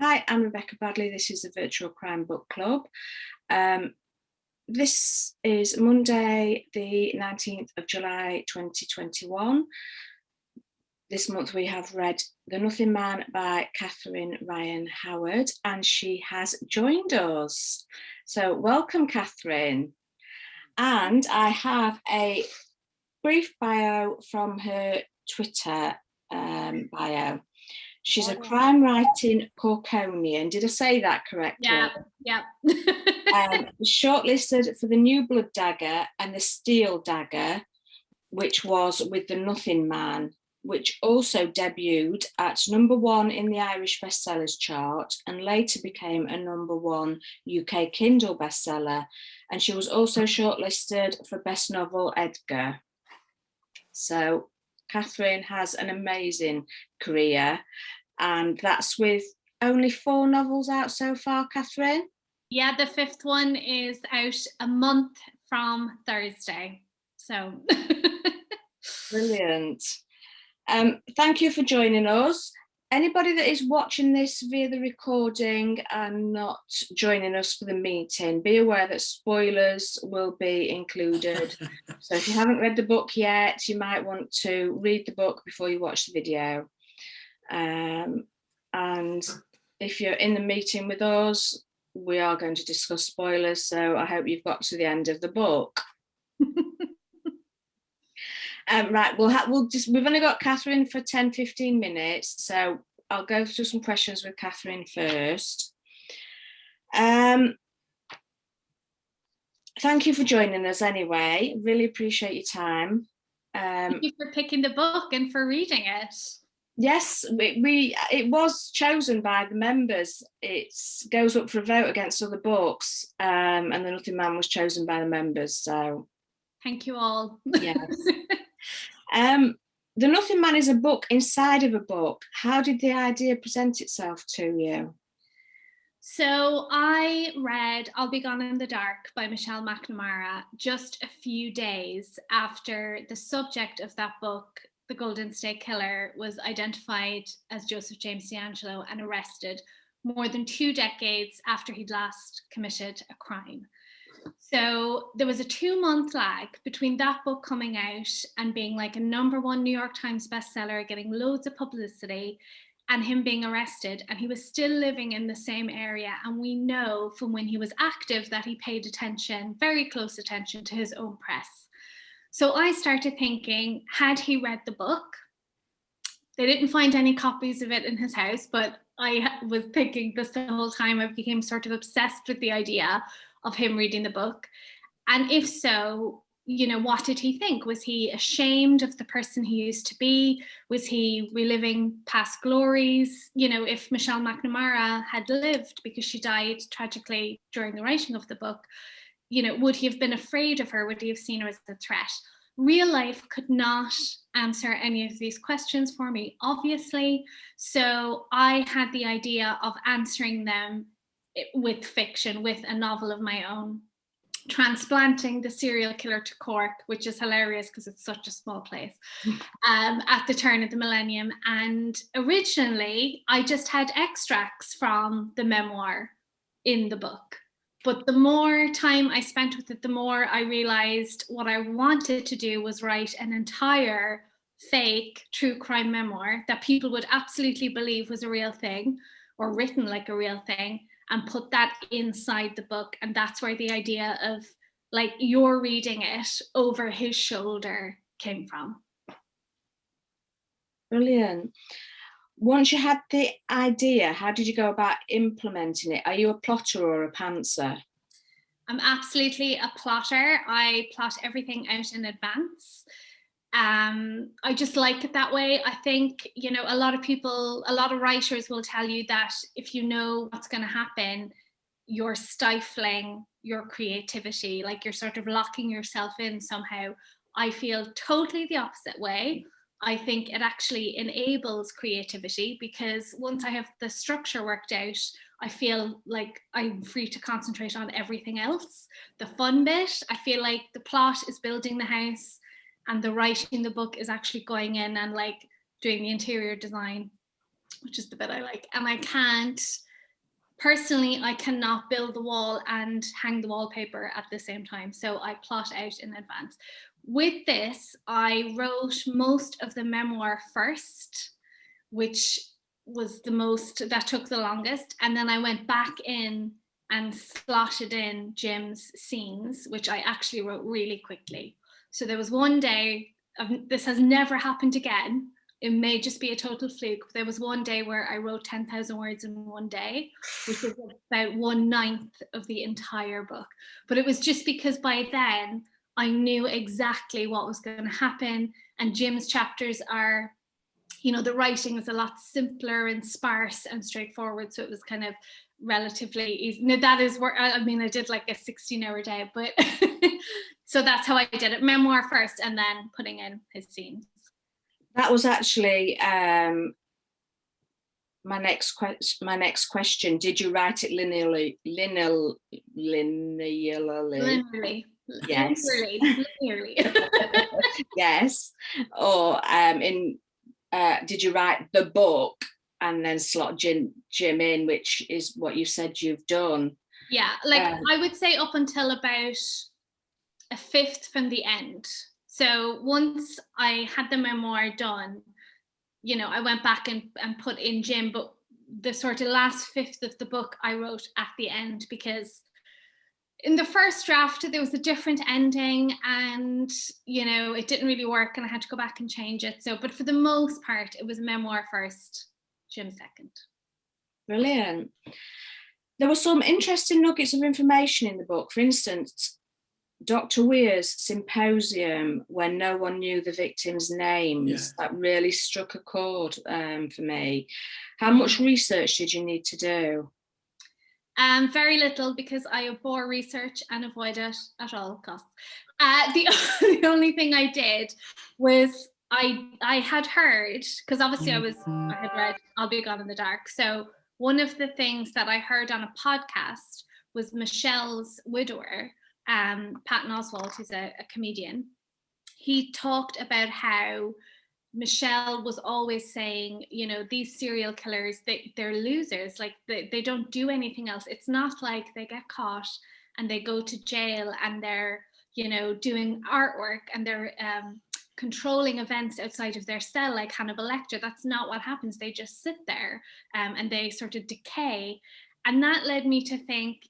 Hi, I'm Rebecca Bradley. This is the Virtual Crime Book Club. This is Monday, the 19th of July, 2021. This month we have read The Nothing Man by Catherine Ryan Howard, and she has joined us. So welcome, Catherine. And I have a brief bio from her Twitter bio. She's a crime writing Corkonian. Did I say that correctly? Yeah. Shortlisted for the New Blood Dagger and the Steel Dagger, which was with The Nothing Man, which also debuted at #1 in the Irish bestsellers chart and later became a #1 UK Kindle bestseller. And she was also shortlisted for Best Novel Edgar. So Catherine has an amazing career, and that's with only 4 novels out so far, Catherine? Yeah, the 5th one is out a month from Thursday. So Brilliant. Thank you for joining us. Anybody that is watching this via the recording and not joining us for the meeting, be aware that spoilers will be included. So if you haven't read the book yet, you might want to read the book before you watch the video. And if you're in the meeting with us, we are going to discuss spoilers, so I hope you've got to the end of the book. Right, we've only got Catherine for 10-15 minutes, so I'll go through some questions with Catherine first. Thank you for joining us anyway. Really appreciate your time. Thank you for picking the book and for reading it. Yes, it was chosen by the members. It goes up for a vote against other books, and The Nothing Man was chosen by the members. So thank you all. Yes. The Nothing Man is a book inside of a book. How did the idea present itself to you? So I read I'll Be Gone in the Dark by Michelle McNamara just a few days after the subject of that book, The Golden State Killer, was identified as Joseph James DeAngelo and arrested more than 2 decades after he'd last committed a crime. So there was a 2-month lag between that book coming out and being like a #1 New York Times bestseller, getting loads of publicity, and him being arrested. And he was still living in the same area. And we know from when he was active that he paid attention, very close attention, to his own press. So I started thinking, had he read the book? They didn't find any copies of it in his house, but I was thinking this the whole time. I became sort of obsessed with the idea of him reading the book. And if so, what did he think? Was he ashamed of the person he used to be? Was he reliving past glories? If Michelle McNamara had lived, because she died tragically during the writing of the book, would he have been afraid of her? Would he have seen her as a threat? Real life could not answer any of these questions for me, obviously. So I had the idea of answering them with fiction, with a novel of my own, transplanting the serial killer to Cork, which is hilarious because it's such a small place, at the turn of the millennium. And originally, I just had extracts from the memoir in the book. But the more time I spent with it, the more I realized what I wanted to do was write an entire fake true crime memoir that people would absolutely believe was a real thing or written like a real thing, and put that inside the book. And that's where the idea of like you're reading it over his shoulder came from. Brilliant. Once you had the idea, how did you go about implementing it? Are you a plotter or a pantser? I'm absolutely a plotter. I plot everything out in advance. I just like it that way. I think, a lot of writers will tell you that if you know what's going to happen, you're stifling your creativity, like you're sort of locking yourself in somehow. I feel totally the opposite way. I think it actually enables creativity, because once I have the structure worked out, I feel like I'm free to concentrate on everything else. The fun bit, I feel like the plot is building the house, and the writing the book is actually going in and like doing the interior design, which is the bit I like. And I can't personally, I cannot build the wall and hang the wallpaper at the same time. So I plot out in advance. With this, I wrote most of the memoir first, which was that took the longest. And then I went back in and slotted in Jim's scenes, which I actually wrote really quickly. So there was one day, this has never happened again. It may just be a total fluke. There was one day where I wrote 10,000 words in one day, which is about 1/9 of the entire book. But it was just because by then I knew exactly what was going to happen. And Jim's chapters are, the writing is a lot simpler and sparse and straightforward. So it was kind of relatively easy. Now that is where, I did like a 16-hour day, but so that's how I did it. Memoir first and then putting in his scenes. That was actually my next question. Did you write it linearly? Linearly. Yes. Linearly. Yes. Or did you write the book and then slot Jim in, which is what you said you've done? Yeah, like I would say up until about a fifth from the end. So once I had the memoir done, I went back and put in Jim, but the sort of last fifth of the book I wrote at the end, because in the first draft there was a different ending and it didn't really work and I had to go back and change it. So, but for the most part it was memoir first, Jim second. Brilliant. There were some interesting nuggets of information in the book. For instance, Dr. Weir's symposium when no one knew the victims' names. That really struck a chord for me. How much research did you need to do? Very little, because I abhor research and avoid it at all costs. The only thing I did was I had heard, because obviously I had read I'll Be Gone in the Dark. So one of the things that I heard on a podcast was Michelle's widower, Patton Oswalt, who's a comedian. He talked about how Michelle was always saying, these serial killers, they're losers. Like they don't do anything else. It's not like they get caught and they go to jail and they're, doing artwork and they're controlling events outside of their cell like Hannibal Lecter. That's not what happens. They just sit there and they sort of decay. And that led me to think,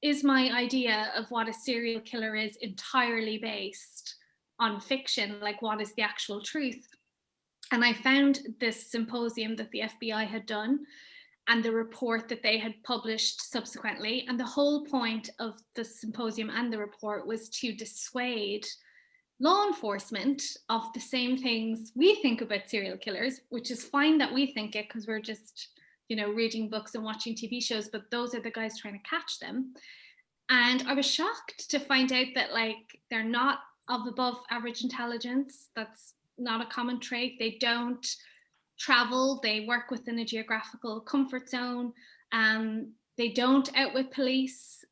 is my idea of what a serial killer is entirely based on fiction? Like, what is the actual truth? And I found this symposium that the FBI had done and the report that they had published subsequently. And the whole point of the symposium and the report was to dissuade law enforcement of the same things we think about serial killers, which is fine that we think it because we're just, reading books and watching TV shows, but those are the guys trying to catch them. And I was shocked to find out that they're not of above average intelligence. That's not a common trait. They don't travel. They work within a geographical comfort zone. They don't outwit police.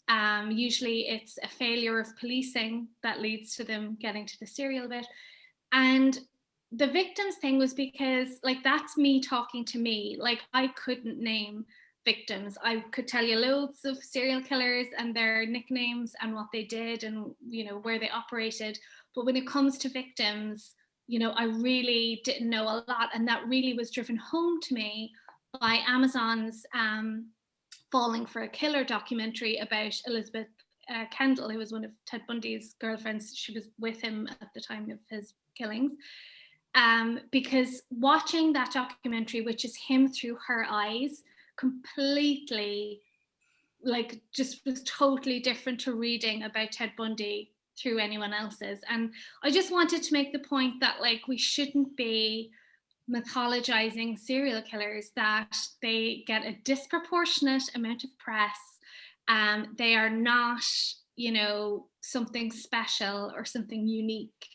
Usually it's a failure of policing that leads to them getting to the serial bit. And the victims thing was because that's me talking to me. I couldn't name victims. I could tell you loads of serial killers and their nicknames and what they did and where they operated, but when it comes to victims, I really didn't know a lot. And that really was driven home to me by Amazon's Falling for a Killer documentary about Elizabeth Kendall, who was one of Ted Bundy's girlfriends. She was with him at the time of his killings. Because watching that documentary, which is him through her eyes, completely just was totally different to reading about Ted Bundy through anyone else's. And I just wanted to make the point that we shouldn't be mythologizing serial killers, that they get a disproportionate amount of press. They are not, something special or something unique.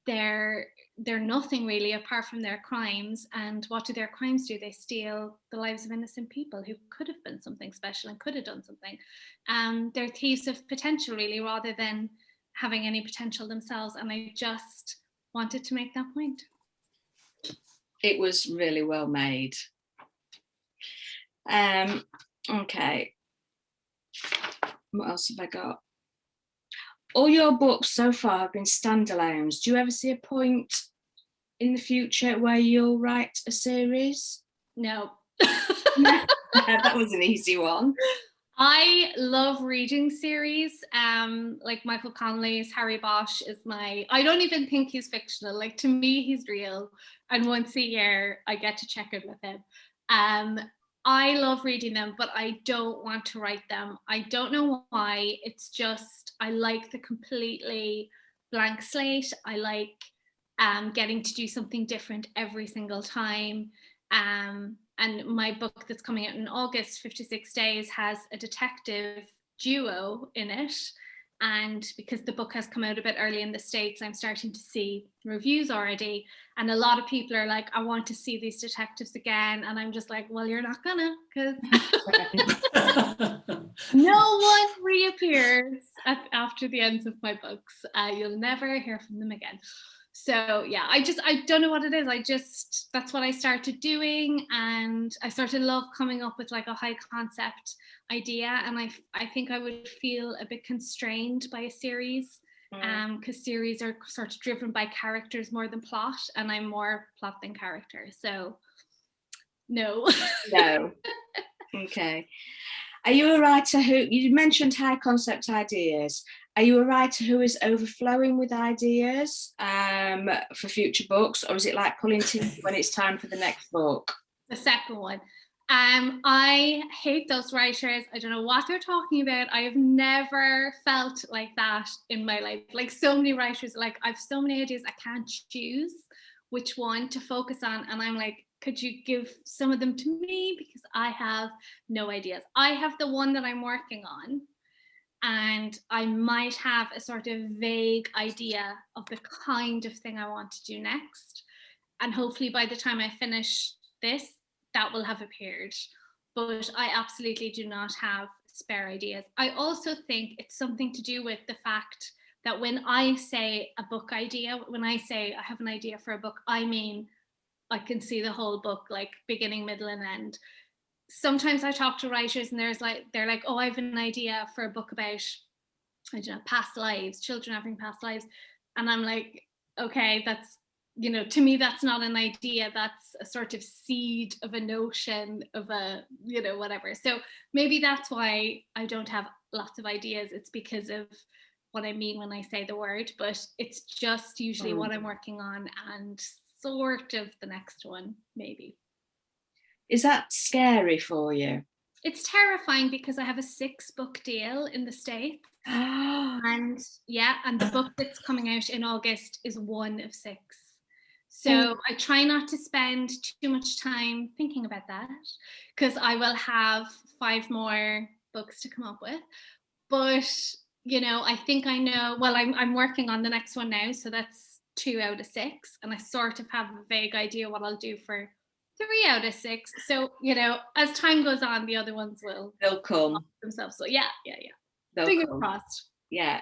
They're nothing really apart from their crimes. And what do their crimes do? They steal the lives of innocent people who could have been something special and could have done something. They're thieves of potential, really, rather than having any potential themselves. And I just wanted to make that point. It was really well made. Okay. What else have I got? All your books so far have been standalones. Do you ever see a point in the future where you'll write a series? No. That was an easy one. I love reading series. Like Michael Connelly's Harry Bosch is I don't even think he's fictional. Like, to me, he's real. And once a year, I get to check in with him. I love reading them, but I don't want to write them. I don't know why. It's just, I like the completely blank slate. I like getting to do something different every single time. And my book that's coming out in August, 56 Days, has a detective duo in it. And because the book has come out a bit early in the States, I'm starting to see reviews already. And a lot of people are like, I want to see these detectives again. And I'm just like, well, you're not gonna, because no one reappears after the ends of my books. You'll never hear from them again. So yeah, I don't know what it is. That's what I started doing, and I started love coming up with like a high concept idea, and I think I would feel a bit constrained by a series, because series are sort of driven by characters more than plot, and I'm more plot than character. So no. No. Okay. Are you a writer you mentioned high concept ideas? Are you a writer who is overflowing with ideas for future books, or is it like pulling teeth when it's time for the next book? The second one. I hate those writers. I don't know what they're talking about. I have never felt like that in my life. Like, so many writers, like, I have so many ideas, I can't choose which one to focus on. And I'm like, could you give some of them to me? Because I have no ideas. I have the one that I'm working on, and I might have a sort of vague idea of the kind of thing I want to do next. And hopefully by the time I finish this, that will have appeared. But I absolutely do not have spare ideas. I also think it's something to do with the fact that when I say a book idea, when I say I have an idea for a book, I mean I can see the whole book, like beginning, middle, and end. Sometimes I talk to writers and they're like, oh, I have an idea for a book about, I don't know, past lives, children having past lives. And I'm like, okay, that's, to me, that's not an idea. That's a sort of seed of a notion of a, whatever. So maybe that's why I don't have lots of ideas. It's because of what I mean when I say the word, but it's just usually what I'm working on and sort of the next one, maybe. Is that scary for you? It's terrifying because I have a 6-book deal in the States. And the book that's coming out in August is one of 6. So I try not to spend too much time thinking about that, because I will have 5 more books to come up with. But, I think I know, well, I'm working on the next one now. So that's 2 out of 6. And I sort of have a vague idea what I'll do for 3 out of 6. So, as time goes on, the other ones they'll come themselves. So yeah. They'll Fingers come. crossed. Yeah.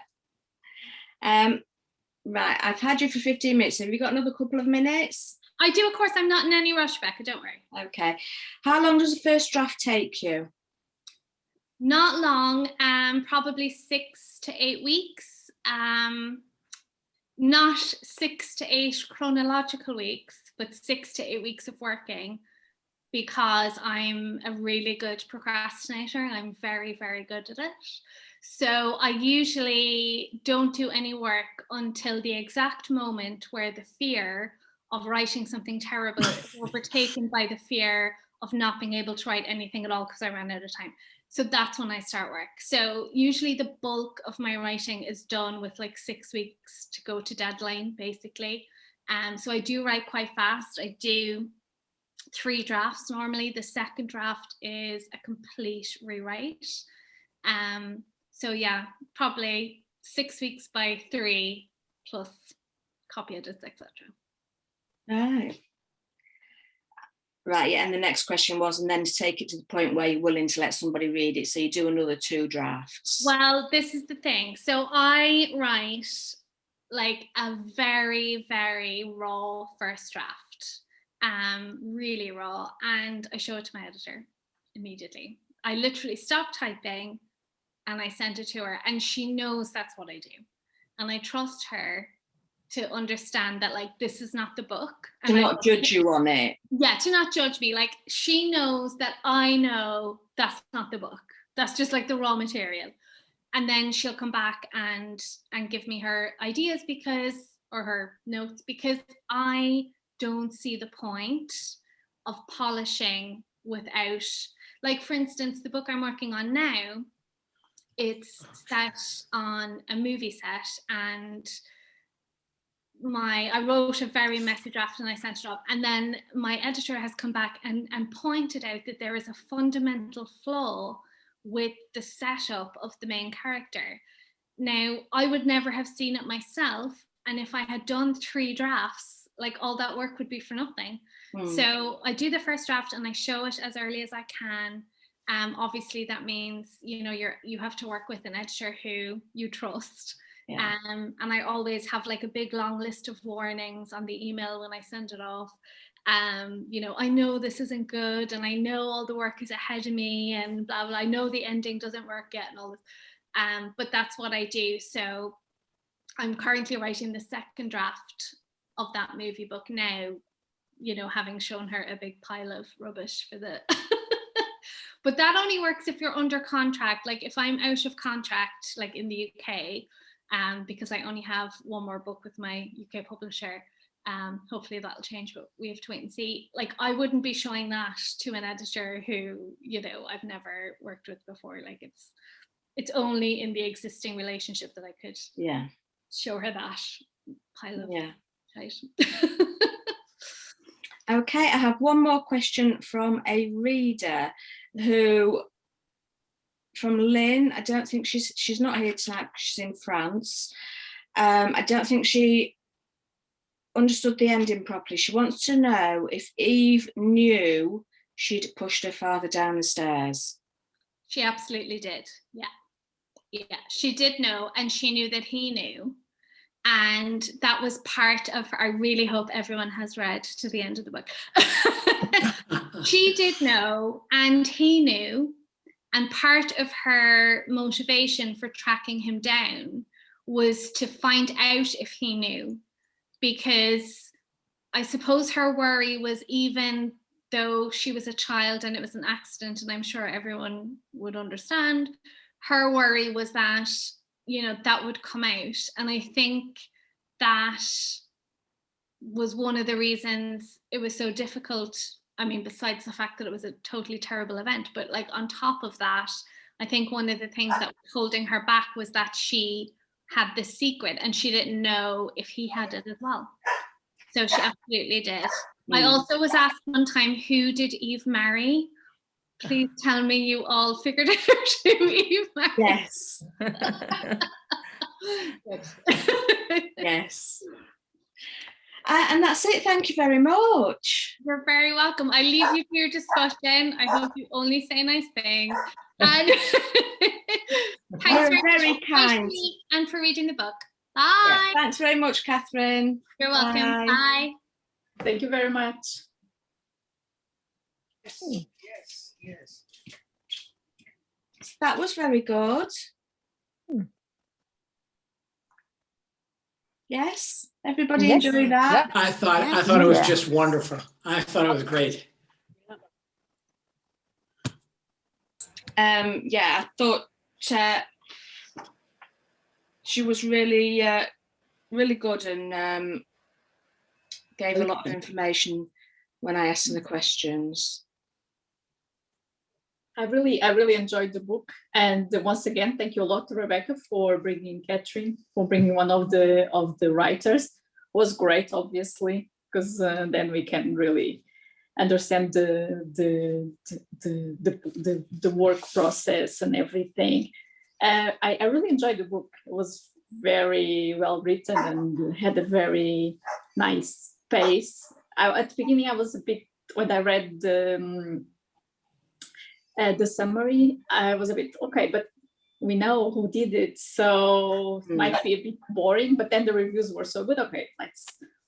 Right, I've had you for 15 minutes. Have you got another couple of minutes? I do, of course. I'm not in any rush, Becca, don't worry. Okay. How long does the first draft take you? Not long, probably 6 to 8 weeks. Not 6 to 8 chronological weeks, but 6 to 8 weeks of working, because I'm a really good procrastinator. I'm very, very good at it. So I usually don't do any work until the exact moment where the fear of writing something terrible is overtaken by the fear of not being able to write anything at all because I ran out of time. So that's when I start work. So usually the bulk of my writing is done with like 6 weeks to go to deadline, basically. So I do write quite fast. I do 3 drafts normally. The second draft is a complete rewrite. So yeah, probably 6 weeks by 3 plus copy edits, etc. Right, yeah, and the next question was, and then to take it to the point where you're willing to let somebody read it, so you do another 2 drafts. Well, this is the thing. So I write like a very, very raw first draft, really raw, and I show it to my editor immediately. I literally stopped typing and I sent it to her, and she knows that's what I do. And I trust her to understand that, like, this is not the book. To And not judge you on it. Yeah, to not judge me. Like, she knows that I know that's not the book. That's just like the raw material. And then she'll come back and give me her ideas or her notes, because I don't see the point of polishing without, like, for instance, the book I'm working on now, it's set on a movie set, and I wrote a very messy draft and I sent it off, and then my editor has come back and pointed out that there is a fundamental flaw with the setup of the main character. Now, I would never have seen it myself, and if I had done 3 drafts, like, all that work would be for nothing. So I do the first draft and I show it as early as I can. Obviously that means, you know, you have to work with an editor who you trust. Yeah. And I always have like a big long list of warnings on the email when I send it off. You know, I know this isn't good, and I know all the work is ahead of me, and blah blah. I know the ending doesn't work yet, and all this. But that's what I do. So I'm currently writing the second draft of that movie book now, you know, having shown her a big pile of rubbish for the but that only works if you're under contract. Like, if I'm out of contract, like in the UK, because I only have one more book with my UK publisher, hopefully that'll change, but we have to wait and see. Like, I wouldn't be showing that to an editor who, you know, I've never worked with before. Like, it's only in the existing relationship that I could show her that pile of shite. Okay, I have one more question from a reader from Lynn. I don't think she's not here tonight, she's in France. I don't think she understood the ending properly. She wants to know if Eve knew she'd pushed her father down the stairs. She absolutely did. Yeah, she did know, and she knew that he knew. And that was part of, I really hope everyone has read to the end of the book. She did know, and he knew. And part of her motivation for tracking him down was to find out if he knew. Because I suppose her worry was, even though she was a child and it was an accident, and I'm sure everyone would understand, her worry was that, you know, that would come out. And I think that was one of the reasons it was so difficult. I mean, besides the fact that it was a totally terrible event, but like, on top of that, I think one of the things that was holding her back was that she had this secret and she didn't know if he had it as well. So she absolutely did. I also was asked one time, who did Eve marry? Please tell me you all figured out who Eve married. Yes. Yes. And that's it. Thank you very much. You're very welcome. I leave you to your discussion. I hope you only say nice things. And thanks very kind. And for reading the book. Bye. Yeah, thanks very much, Catherine. You're welcome. Bye. Thank you very much. Yes. That was very good. Yes, everybody enjoy that. I thought it was just wonderful. I thought it was great. I thought she was really good, and gave a lot of information when I asked her the questions. I really enjoyed the book, and once again, thank you a lot to Rebecca for bringing Catherine, for bringing one of the writers. It was great, obviously, because then we can really understand the work process and everything. I really enjoyed the book. It was very well written and had a very nice pace. At the beginning, I was a bit, when I read the summary, I was a bit, okay, but we know who did it, so might be a bit boring, but then the reviews were so good. Okay,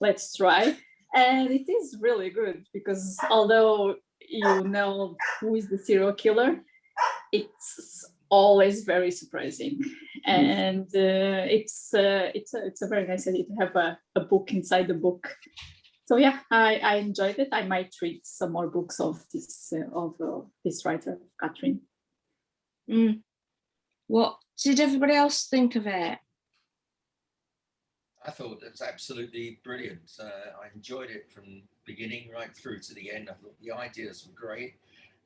let's try. And it is really good, because although you know who is the serial killer, it's always very surprising, and it's a very nice idea to have a book inside the book. So yeah, I enjoyed it. I might read some more books of this writer, Catherine. What did everybody else think of it? I thought it was absolutely brilliant. I enjoyed it from beginning right through to the end. I thought the ideas were great,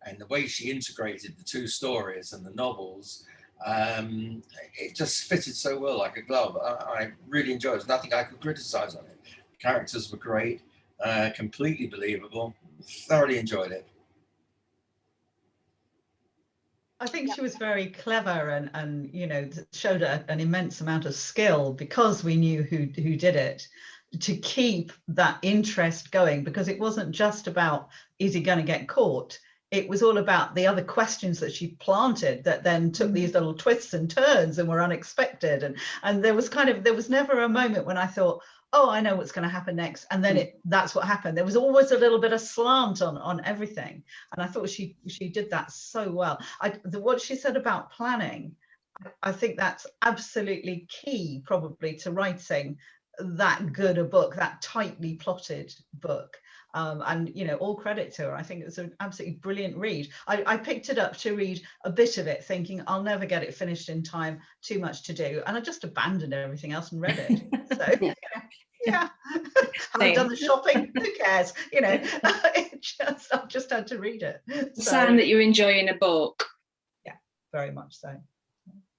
and the way she integrated the two stories and the novels, it just fitted so well like a glove. I really enjoyed it. There's nothing I could criticize on it. The characters were great, completely believable. Thoroughly enjoyed it. I think she was very clever and you know, showed an immense amount of skill, because we knew who did it, to keep that interest going, because it wasn't just about, is he going to get caught? It was all about the other questions that she planted that then took these little twists and turns and were unexpected. And there was never a moment when I thought, oh, I know what's going to happen next. And then that's what happened. There was always a little bit of slant on everything. And I thought she did that so well. What she said about planning, I think that's absolutely key probably to writing that good a book, that tightly plotted book. And you know, all credit to her. I think it was an absolutely brilliant read. I picked it up to read a bit of it, thinking I'll never get it finished in time, too much to do, and I just abandoned everything else and read it. So yeah, I've done the shopping. Who cares? You know, I've just had to read it. The sign that you're enjoying a book. Yeah, very much so.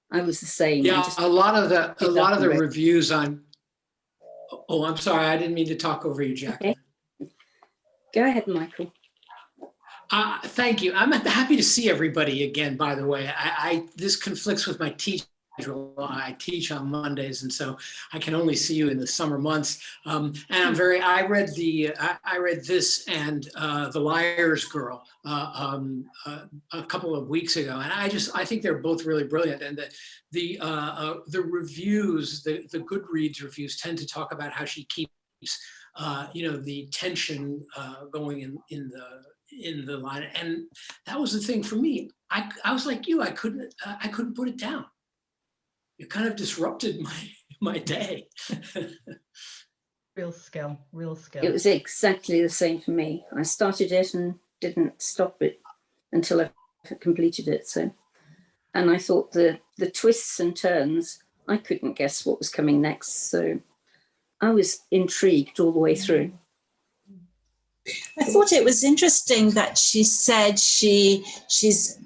I was the same. Yeah, a lot of the reviews on. Oh, I'm sorry, I didn't mean to talk over you, Jacqueline. Okay. Go ahead, Michael. Thank you. I'm happy to see everybody again, by the way. This conflicts with my teaching schedule. I teach on Mondays, and so I can only see you in the summer months. And I read this and The Liar's Girl a couple of weeks ago, and I think they're both really brilliant. And the reviews, the Goodreads reviews, tend to talk about how she keeps the tension going in the line, and that was the thing for me. I was like you. I couldn't put it down. It kind of disrupted my day. Real skill. It was exactly the same for me. I started it and didn't stop it until I completed it. So, and I thought the twists and turns, I couldn't guess what was coming next. So I was intrigued all the way through. I thought it was interesting that she said she's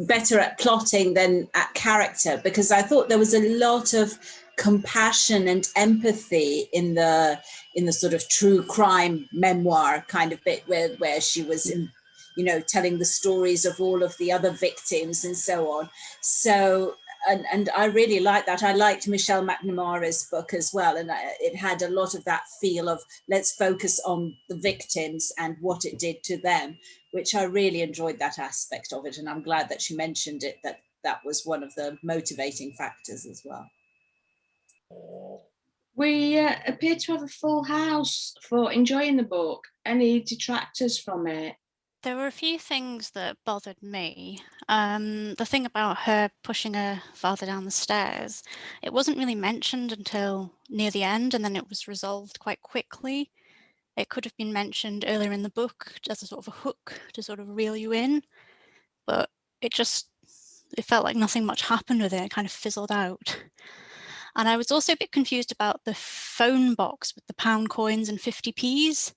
better at plotting than at character, because I thought there was a lot of compassion and empathy in the sort of true crime memoir kind of bit where she was telling the stories of all of the other victims and so on. So and I really liked that. I liked Michelle McNamara's book as well, and it had a lot of that feel of let's focus on the victims and what it did to them, which I really enjoyed that aspect of it, and I'm glad that she mentioned it, that was one of the motivating factors as well. We appear to have a full house for enjoying the book. Any detractors from it? There were a few things that bothered me. The thing about her pushing her father down the stairs, it wasn't really mentioned until near the end, and then it was resolved quite quickly. It could have been mentioned earlier in the book as a sort of a hook to sort of reel you in, but it felt like nothing much happened with it. It kind of fizzled out. And I was also a bit confused about the phone box with the pound coins and 50p's.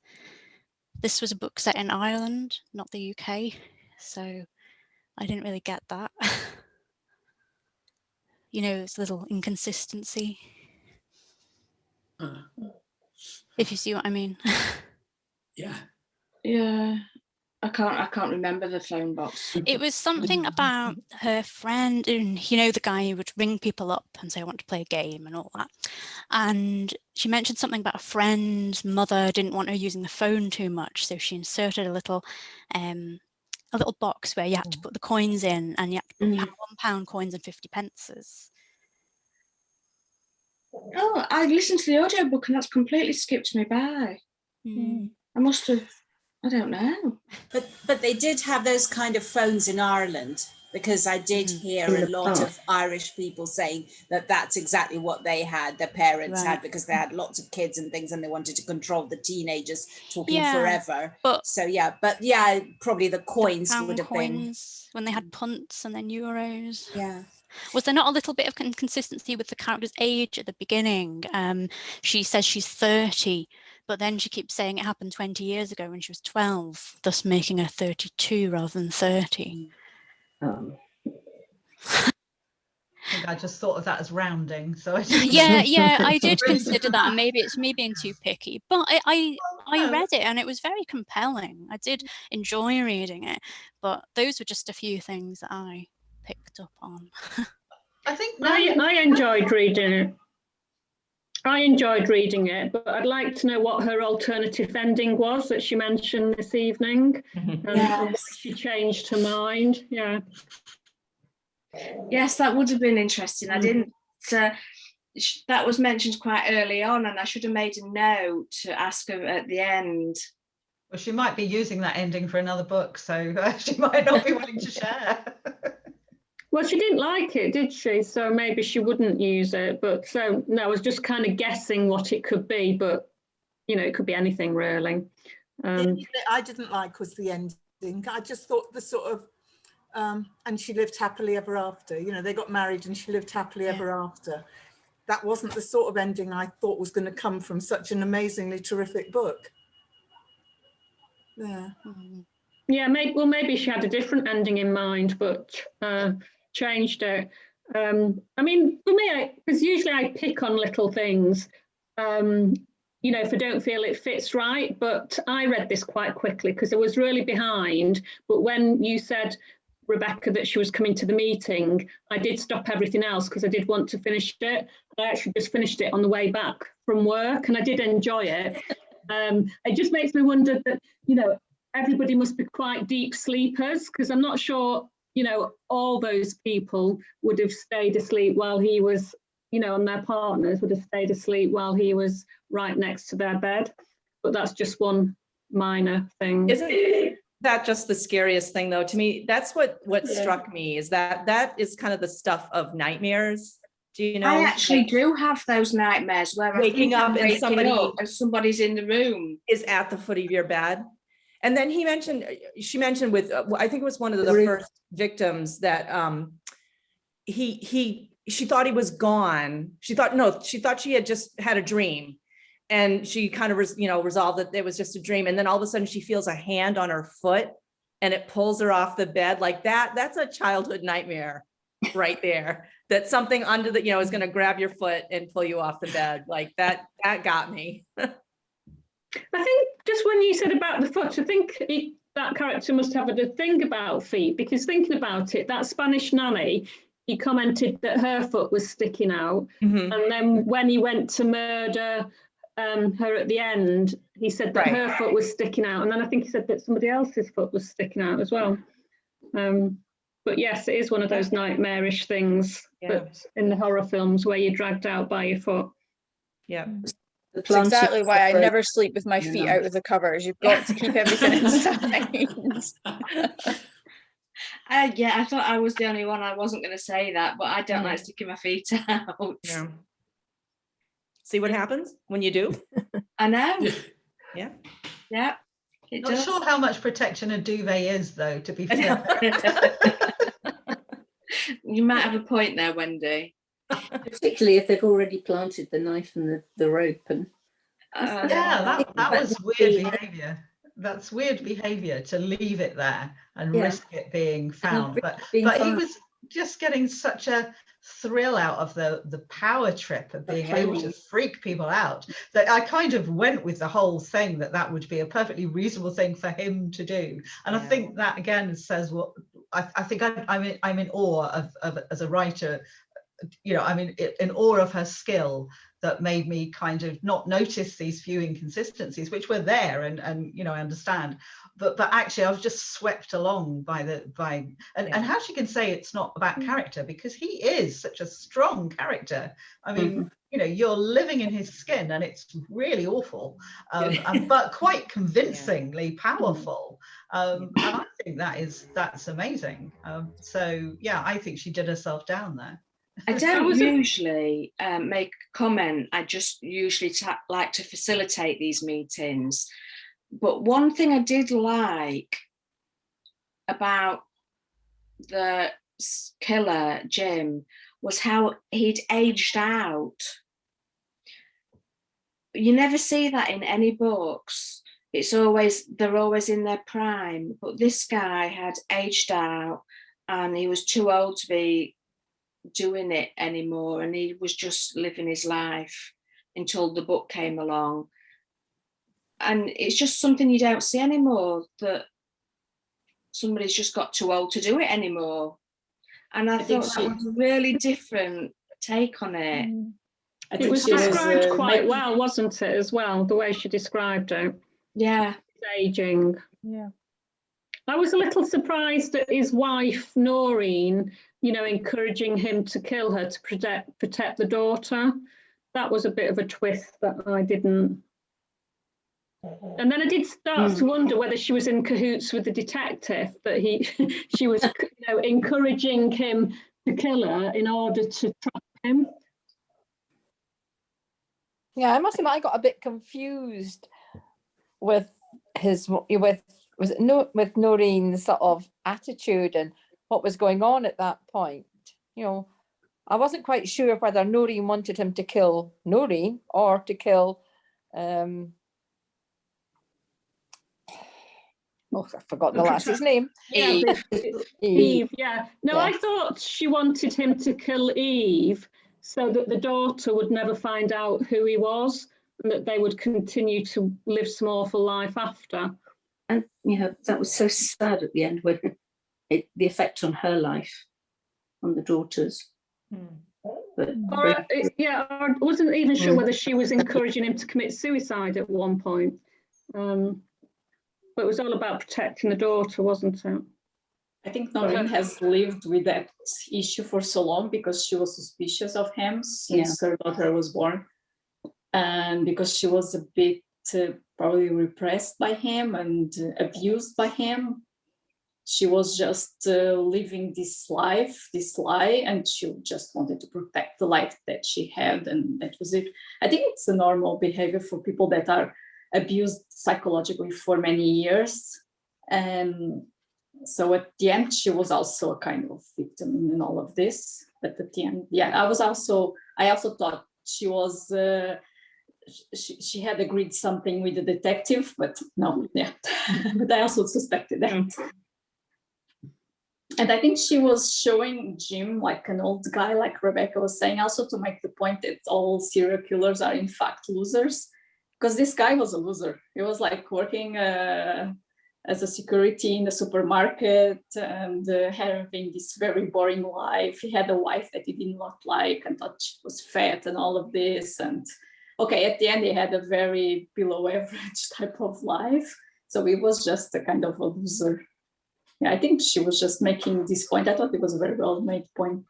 This was a book set in Ireland, not the UK, so I didn't really get that. It's a little inconsistency. If you see what I mean. Yeah. Yeah. I can't remember the phone box. It was something about her friend, and the guy who would ring people up and say, I want to play a game and all that. And she mentioned something about a friend's mother didn't want her using the phone too much, so she inserted a little box where you had to put the coins in, and you had to put £1 coins and 50 pences. Oh, I listened to the audiobook and that's completely skipped me by. I must have, I don't know. But they did have those kind of phones in Ireland because I did hear In a the lot of past. Irish people saying that that's exactly what they had, their parents Right. had, because they had lots of kids and things and they wanted to control the teenagers talking Yeah, forever. but So yeah, but yeah, probably the coins pound would have been. coins when they had punts and then euros. Yeah. Was there not a little bit of inconsistency with the character's age at the beginning? She says she's 30, but then she keeps saying it happened 20 years ago when she was 12, thus making her 32 rather than 30. I think I just thought of that as rounding. So I didn't Yeah, I did really consider that, and maybe it's me being too picky, but I no. read it and it was very compelling. I did enjoy reading it, but those were just a few things that I picked up on. I think I enjoyed reading it. I enjoyed reading it, but I'd like to know what her alternative ending was that she mentioned this evening, and why she changed her mind. Yeah. Yes, that would have been interesting. I didn't. That was mentioned quite early on, and I should have made a note to ask her at the end. Well, she might be using that ending for another book, so she might not be willing to share. Well, she didn't like it, did she? So maybe she wouldn't use it. But so no, I was just kind of guessing what it could be, but you know, it could be anything really. I didn't like was the ending. I just thought the sort of and she lived happily ever after. You know, they got married and she lived happily ever after. That wasn't the sort of ending I thought was going to come from such an amazingly terrific book. Yeah. Yeah, maybe she had a different ending in mind, but changed it. I mean, for me, because usually I pick on little things, you know, if I don't feel it fits right. But I read this quite quickly because I was really behind. But when you said, Rebecca, that she was coming to the meeting, I did stop everything else because I did want to finish it. I actually just finished it on the way back from work, and I did enjoy it. It just makes me wonder that, you know, everybody must be quite deep sleepers, because I'm not sure, you know, all those people would have stayed asleep while he was, you know, and their partners would have stayed asleep while he was right next to their bed. But that's just one minor thing. Isn't that just the scariest thing, though? To me, that's what struck me, is that is kind of the stuff of nightmares. Do you know? I actually do have those nightmares where waking up and somebody's in the room, is at the foot of your bed. And then she mentioned with, I think it was one of the first victims that she thought he was gone. She thought she had just had a dream, and she kind of resolved that it was just a dream. And then all of a sudden she feels a hand on her foot and it pulls her off the bed like that. That's a childhood nightmare right there. That something under the, is going to grab your foot and pull you off the bed. Like that got me. I think just when you said about the foot, I think that character must have a thing about feet, because thinking about it, that Spanish nanny, he commented that her foot was sticking out. Mm-hmm. And then when he went to murder her at the end, he said that her foot was sticking out. And then I think he said that somebody else's foot was sticking out as well. But yes, it is one of those nightmarish things that in the horror films where you're dragged out by your foot. Yeah. That's exactly why I never sleep with my feet out of the covers. You've got to keep everything inside. I thought I was the only one. I wasn't going to say that, but I don't like sticking my feet out. Yeah. See what happens when you do? I know. Yeah. Yeah. Not sure how much protection a duvet is, though, to be fair. You might have a point there, Wendy. Particularly if they've already planted the knife and the rope. And that was weird behaviour. That's weird behaviour to leave it there and risk it being found. But he was just getting such a thrill out of the power trip of being able to freak people out that I kind of went with the whole thing that would be a perfectly reasonable thing for him to do. And I think that again says what I think I'm in awe of as a writer you know, I mean, in awe of her skill, that made me kind of not notice these few inconsistencies, which were there, and you know, I understand, but actually I was just swept along and how she can say it's not about character, because he is such a strong character. I mean, you know, you're living in his skin, and it's really awful, but quite convincingly powerful. And I think that's amazing. So yeah, I think she did herself down there. I don't usually make a comment. I just usually like to facilitate these meetings. But one thing I did like about the killer, Jim, was how he'd aged out. You never see that in any books. They're always in their prime. But this guy had aged out, and he was too old to be doing it anymore, and he was just living his life until the book came along. And it's just something you don't see anymore, that somebody's just got too old to do it anymore. And I thought that was a really different take on it. It was described quite well, wasn't it, as well, the way she described it? Yeah. Aging. Yeah. I was a little surprised at his wife, Noreen, you know, encouraging him to kill her to protect the daughter. That was a bit of a twist that I didn't. And then I did start to wonder whether she was in cahoots with the detective, that she was, you know, encouraging him to kill her in order to trap him. Yeah, I must admit I got a bit confused with with Noreen's sort of attitude and what was going on at that point. You know, I wasn't quite sure whether Noreen wanted him to kill Noreen or to kill I've forgotten the lass's name. Yeah, Eve. Yeah. No, I thought she wanted him to kill Eve so that the daughter would never find out who he was, and that they would continue to live some awful life after. And you know, that was so sad at the end, when the effect on her life, on the daughters. But I wasn't even sure whether she was encouraging him to commit suicide at one point. But it was all about protecting the daughter, wasn't it? I think Noreen has lived with that issue for so long because she was suspicious of him since her daughter was born. And because she was a bit probably repressed by him and abused by him, she was just living this lie, and she just wanted to protect the life that she had, and that was it. I think it's a normal behavior for people that are abused psychologically for many years. And so at the end, she was also a kind of victim in all of this. But at the end, I also thought she was, she had agreed something with the detective, but no, but I also suspected that. And I think she was showing Jim like an old guy, like Rebecca was saying, also to make the point that all serial killers are in fact losers. Because this guy was a loser. He was like working as a security in the supermarket and having this very boring life. He had a wife that he did not like and thought she was fat and all of this. And okay, at the end, he had a very below average type of life. So he was just a kind of a loser. Yeah, I think she was just making this point. I thought it was a very well made point.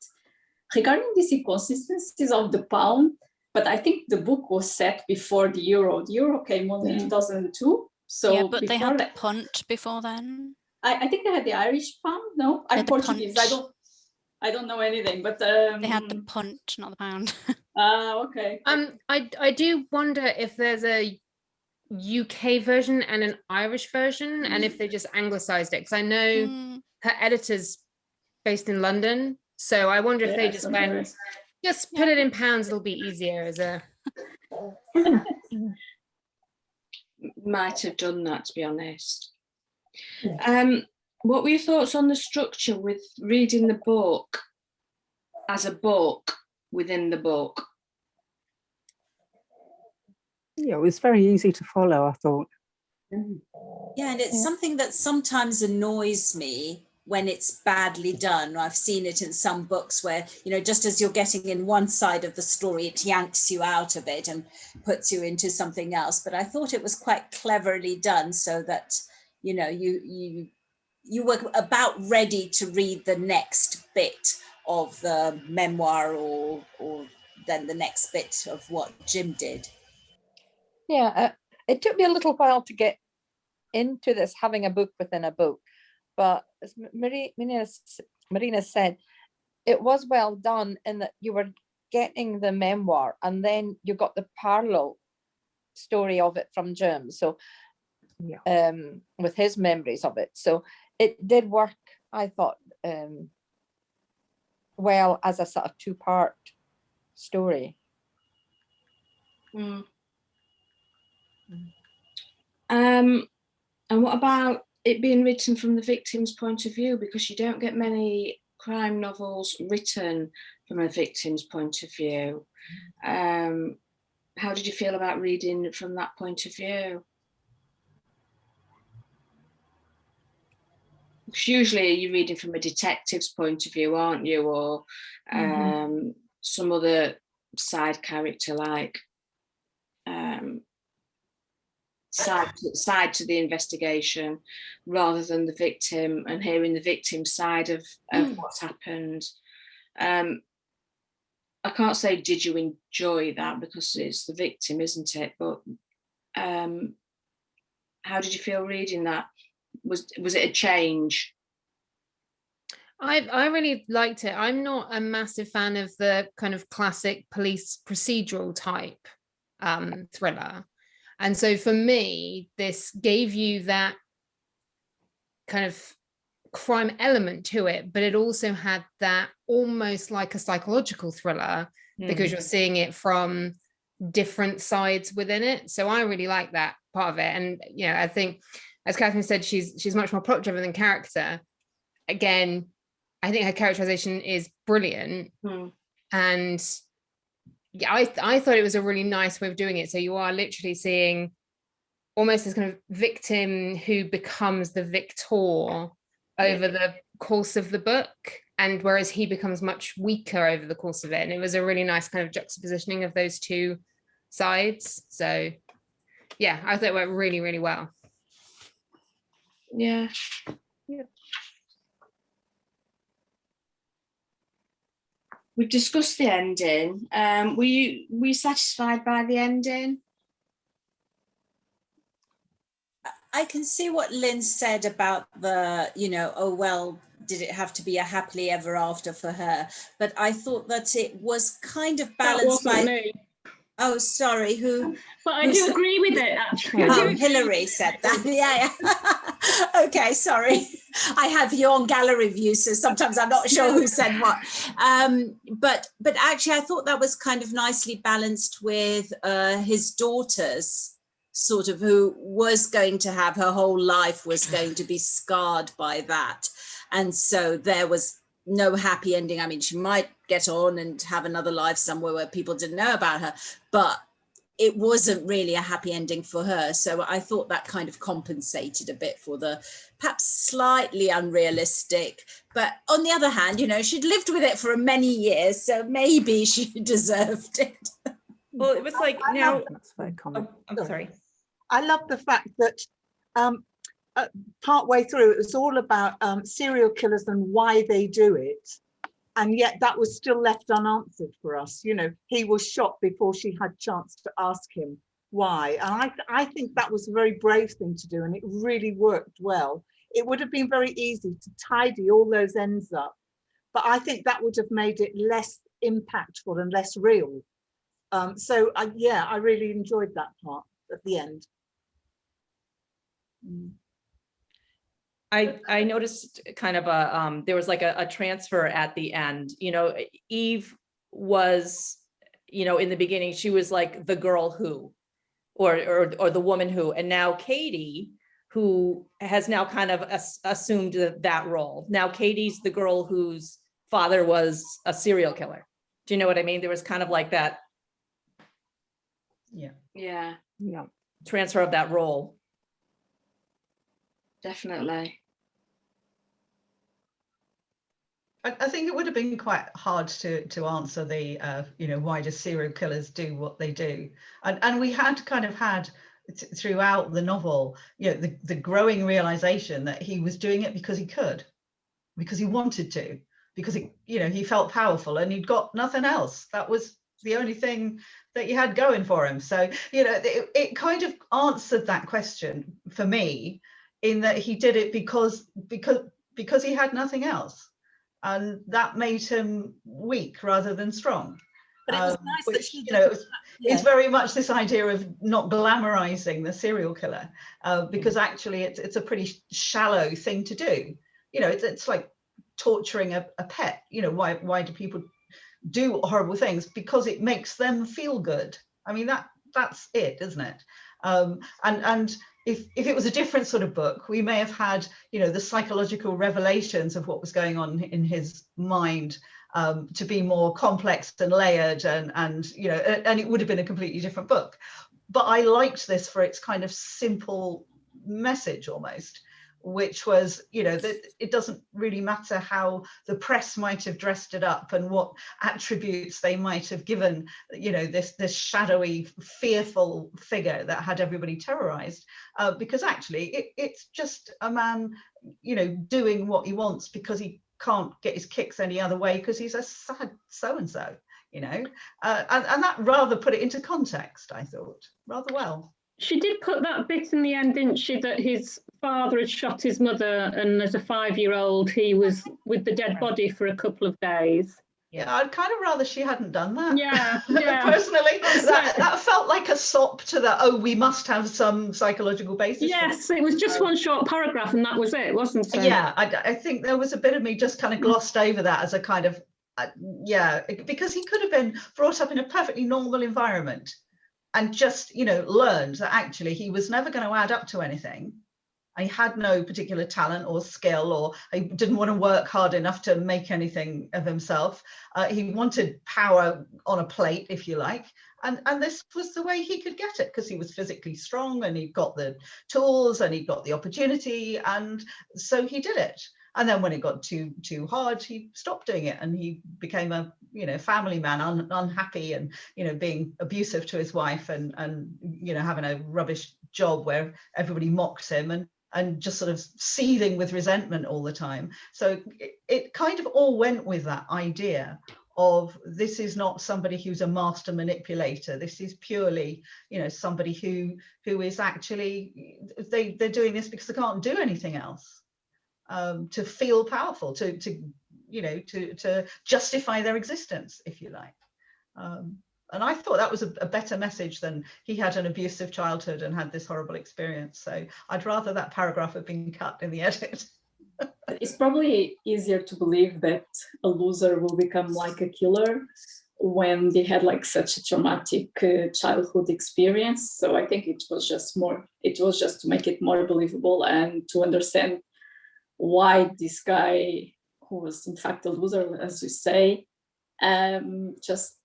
Regarding these inconsistencies of the pound, but I think the book was set before the euro. The euro came on in 2002. So but they had the punt before then. I think they had the Irish pound. No, I'm Portuguese. I don't know anything, but they had the punt, not the pound. Okay. I do wonder if there's a UK version and an Irish version, and if they just anglicized it, because I know her editor's based in London, so I wonder if they just went, just put it in pounds, it'll be easier as a might have done that, to be honest. What were your thoughts on the structure with reading the book as a book within the book? Yeah, it was very easy to follow, I thought. Yeah, and it's something that sometimes annoys me when it's badly done. I've seen it in some books where, you know, just as you're getting in one side of the story, it yanks you out of it and puts you into something else. But I thought it was quite cleverly done so that, you know, you were about ready to read the next bit of the memoir or then the next bit of what Jim did. Yeah, it took me a little while to get into this, having a book within a book. But as Marina said, it was well done in that you were getting the memoir and then you got the parallel story of it from Jim. So with his memories of it. So it did work, I thought, well as a sort of two-part story. And what about it being written from the victim's point of view? Because you don't get many crime novels written from a victim's point of view. How did you feel about reading from that point of view? Because usually you're reading from a detective's point of view, aren't you? Or some other side character, like side to the investigation, rather than the victim and hearing the victim's side of what's happened. I can't say did you enjoy that, because it's the victim, isn't it? But how did you feel reading that? Was it a change? I really liked it. I'm not a massive fan of the kind of classic police procedural type thriller. And so for me, this gave you that kind of crime element to it, but it also had that almost like a psychological thriller, because you're seeing it from different sides within it. So I really like that part of it. And, you know, I think, as Catherine said, she's much more plot driven than character. Again, I think her characterization is brilliant. And yeah, I thought it was a really nice way of doing it. So you are literally seeing almost this kind of victim who becomes the victor over the course of the book, and whereas he becomes much weaker over the course of it. And it was a really nice kind of juxtapositioning of those two sides. So yeah, I thought it went really, really well. Yeah. We've discussed the ending. Were you satisfied by the ending? I can see what Lynn said about the, you know, oh, well, did it have to be a happily ever after for her? But I thought that it was kind of balanced by... me. Oh, sorry, who? But I do agree with it, actually. Oh, Hillary said that. Yeah. Okay, sorry. I have you on gallery view, so sometimes I'm not sure who said what. But actually, I thought that was kind of nicely balanced with his daughters, sort of, who was going to have, her whole life was going to be scarred by that. And so there was no happy ending. I mean, she might get on and have another life somewhere where people didn't know about her, but it wasn't really a happy ending for her. So I thought that kind of compensated a bit for the perhaps slightly unrealistic. But on the other hand, you know, she'd lived with it for many years, so maybe she deserved it. Well, it was like now. That's very common. I'm sorry. I love the fact that partway through, it was all about serial killers and why they do it. And yet that was still left unanswered for us. You know, he was shot before she had chance to ask him why. And I think that was a very brave thing to do, and it really worked well. It would have been very easy to tidy all those ends up, but I think that would have made it less impactful and less real. So yeah, I really enjoyed that part at the end. I noticed kind of a there was like a transfer at the end. You know, Eve was, you know, in the beginning she was like the girl who, or the woman who, and now Katie, who has now kind of assumed that role. Now Katie's the girl whose father was a serial killer. Do you know what I mean? There was kind of like that. Yeah. Transfer of that role. Definitely. I think it would have been quite hard to answer the, why do serial killers do what they do? And we had kind of had throughout the novel, the growing realization that he was doing it because he could, because he wanted to, because he felt powerful and he'd got nothing else. That was the only thing that he had going for him. So, it kind of answered that question for me, in that he did it because he had nothing else. And that made him weak rather than strong. But it was nice that she did. It's very much this idea of not glamorizing the serial killer, because actually it's a pretty shallow thing to do. It's like torturing a pet. Why do people do horrible things? Because it makes them feel good. I mean, that's it, isn't it? And if it was a different sort of book, we may have had, the psychological revelations of what was going on in his mind to be more complex and layered, and it would have been a completely different book. But I liked this for its kind of simple message almost, which was, that it doesn't really matter how the press might have dressed it up and what attributes they might have given, this shadowy, fearful figure that had everybody terrorized, because actually it's just a man, doing what he wants because he can't get his kicks any other way because he's a sad so-and-so, and that rather put it into context, I thought, rather well. She did put that bit in the end, didn't she, that his father had shot his mother, and as a 5-year-old he was with the dead body for a couple of days. Yeah, I'd kind of rather she hadn't done that. Yeah. Personally, that felt like a sop to the, we must have some psychological basis. Yes, it was just one short paragraph and that was it, wasn't it? Yeah, I think there was a bit of me just kind of glossed over that as a kind of, because he could have been brought up in a perfectly normal environment and just, learned that actually he was never going to add up to anything. He had no particular talent or skill, or he didn't want to work hard enough to make anything of himself. He wanted power on a plate, if you like. And this was the way he could get it, because he was physically strong and he'd got the tools and he'd got the opportunity. And so he did it. And then when it got too hard, he stopped doing it, and he became a family man, unhappy, and being abusive to his wife, and having a rubbish job where everybody mocks him, and just sort of seething with resentment all the time. So it kind of all went with that idea of, this is not somebody who's a master manipulator. This is purely, somebody who is actually, they're doing this because they can't do anything else. To feel powerful, to justify their existence, if you like. And I thought that was a better message than he had an abusive childhood and had this horrible experience. So I'd rather that paragraph had been cut in the edit. It's probably easier to believe that a loser will become like a killer when they had like such a traumatic childhood experience. So I think it was just to make it more believable and to understand why this guy, who was in fact a loser, as you say, just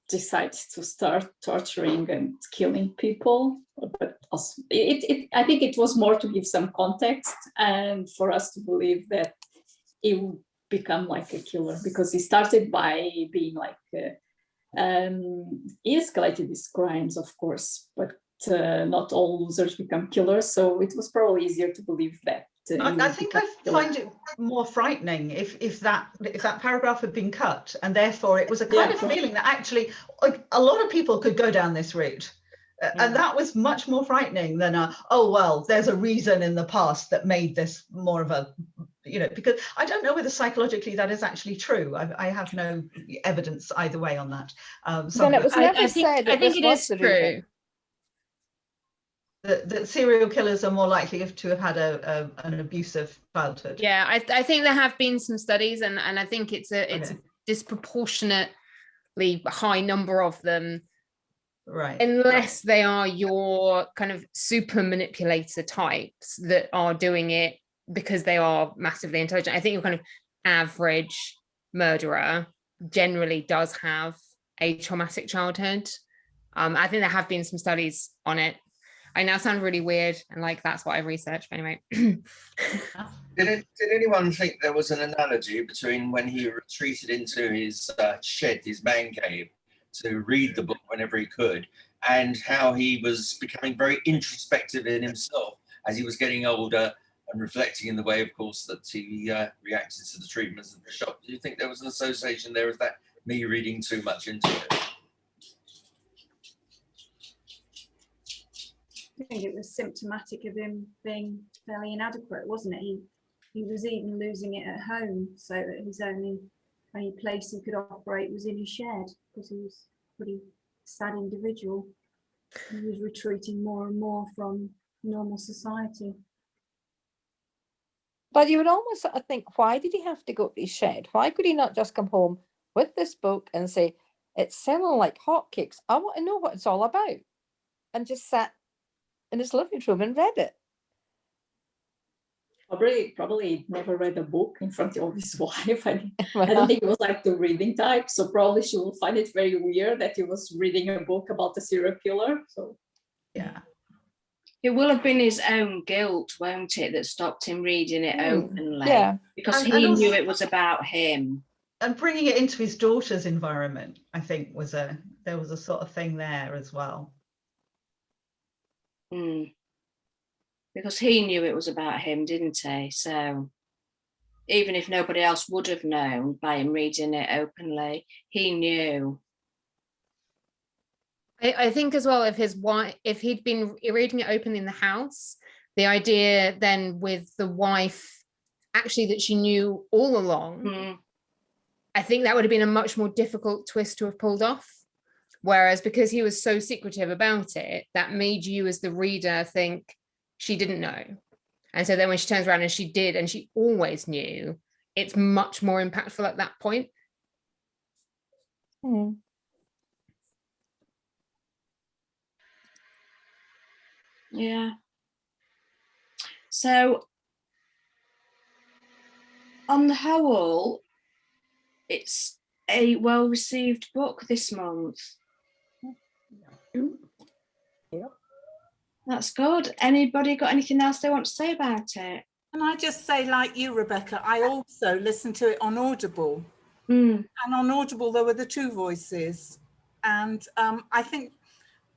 decides to start torturing and killing people. But also, I think it was more to give some context and for us to believe that he would become like a killer, because he started by being like, he escalated his crimes, of course, but not all losers become killers. So it was probably easier to believe that. I think I find it more frightening if that paragraph had been cut, and therefore it was a kind of feeling that actually a lot of people could go down this route. And that was much more frightening than there's a reason in the past that made this more of a, because I don't know whether psychologically that is actually true. I have no evidence either way on that. Then it was never said. I think it is true. That serial killers are more likely to have had an abusive childhood. Yeah, I think there have been some studies, and I think it's a disproportionately high number of them. Right. Unless they are your kind of super manipulator types that are doing it because they are massively intelligent. I think your kind of average murderer generally does have a traumatic childhood. I think there have been some studies on it. I now sound really weird, and like that's what I researched. But anyway. Did anyone think there was an analogy between when he retreated into his shed, his man cave, to read the book whenever he could, and how he was becoming very introspective in himself as he was getting older and reflecting in the way, of course, that he reacted to the treatments of the shop? Do you think there was an association there? Is that me reading too much into it? I think it was symptomatic of him being fairly inadequate, wasn't it? He was even losing it at home, so that his only place he could operate was in his shed, because he was a pretty sad individual. He was retreating more and more from normal society. But you would almost sort of think, why did he have to go to his shed? Why could he not just come home with this book and say, it's selling like hotcakes, I want to know what it's all about, and just sat in his living room and read it? Probably never read a book in front of his wife. I don't think he was like the reading type, so probably she will find it very weird that he was reading a book about a serial killer. So yeah. It will have been his own guilt, won't it, that stopped him reading it openly? Yeah. Because And he also, knew it was about him. And bringing it into his daughter's environment, I think there was a sort of thing there as well. Because he knew it was about him, didn't he? So even if nobody else would have known by him reading it openly, he knew. I think as well, if he'd been reading it openly in the house, the idea then with the wife actually that she knew all along, I think that would have been a much more difficult twist to have pulled off. Whereas because he was so secretive about it, that made you as the reader think she didn't know. And so then when she turns around and she did, and she always knew, it's much more impactful at that point. Yeah. So on the whole, it's a well-received book this month. Yep. That's good. Anybody got anything else they want to say about it? Can I just say, like you, Rebecca, I also listened to it on Audible. And on Audible, there were the two voices. And I think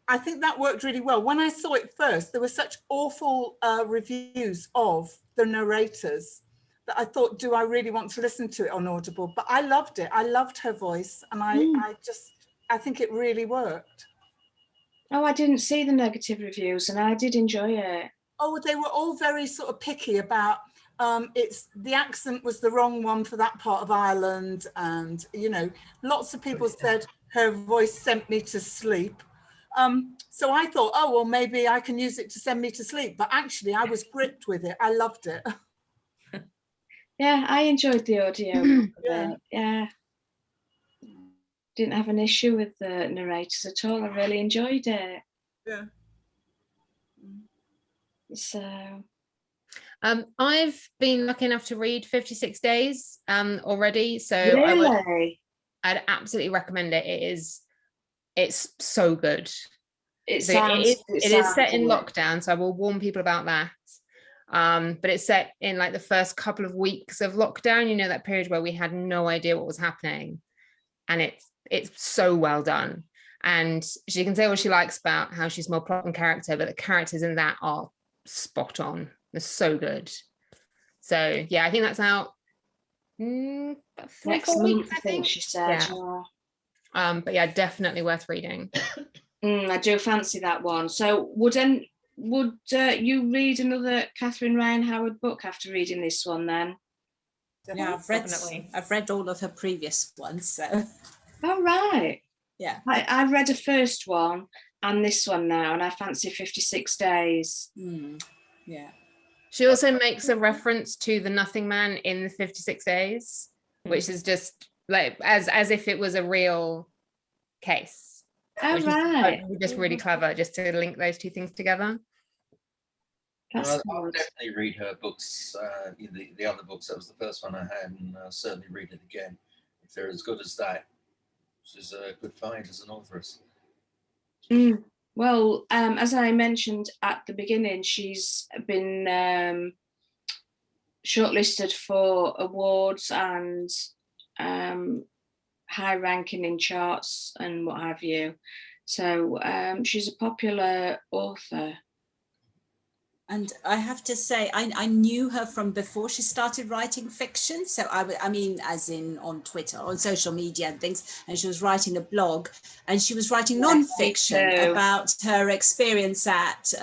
that worked really well. When I saw it first, there were such awful reviews of the narrators that I thought, do I really want to listen to it on Audible? But I loved it. I loved her voice. And I think it really worked. Oh, I didn't see the negative reviews and I did enjoy it. Oh, they were all very sort of picky about the accent was the wrong one for that part of Ireland. And, lots of people said her voice sent me to sleep. So I thought, oh, well, maybe I can use it to send me to sleep. But actually, I was gripped with it. I loved it. Yeah, I enjoyed the audio. Yeah. Didn't have an issue with the narrators at all. I really enjoyed it. Yeah. So I've been lucky enough to read 56 Days already. So really? I'd absolutely recommend it. It's so good. It is set in lockdown, so I will warn people about that. But it's set in like the first couple of weeks of lockdown, that period where we had no idea what was happening. And it's so well done. And she can say what she likes about how she's more plot and character, but the characters in that are spot on. They're so good. So yeah, I think that's out 3-4 weeks, I think she said. Yeah. But yeah, definitely worth reading. I do fancy that one. So would you read another Catherine Ryan Howard book after reading this one then? Yeah, I've read all of her previous ones. So. Oh, right. Yeah. I read a first one and this one now, and I fancy 56 Days. Yeah. She also makes a reference to the Nothing Man in the 56 Days, which is just like as if it was a real case. Oh, right. Just really clever, just to link those two things together. I'll definitely read her books, the other books. That was the first one I had, and I'll certainly read it again if they're as good as that. She's a good find as an authoress. Well, as I mentioned at the beginning, she's been shortlisted for awards and high ranking in charts and what have you. So she's a popular author. And I have to say, I knew her from before she started writing fiction. So I mean, as in on Twitter, on social media and things, and she was writing a blog, and she was writing non-fiction about her experience at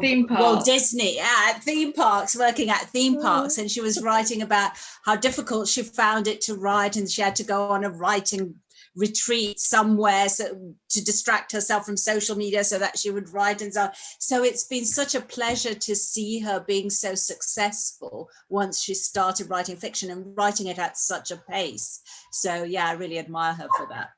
theme parks. Walt Disney, at theme parks, working at theme parks. And she was writing about how difficult she found it to write, and she had to go on a writing retreat somewhere to distract herself from social media so that she would write and so on. So it's been such a pleasure to see her being so successful once she started writing fiction and writing it at such a pace. So yeah, I really admire her for that.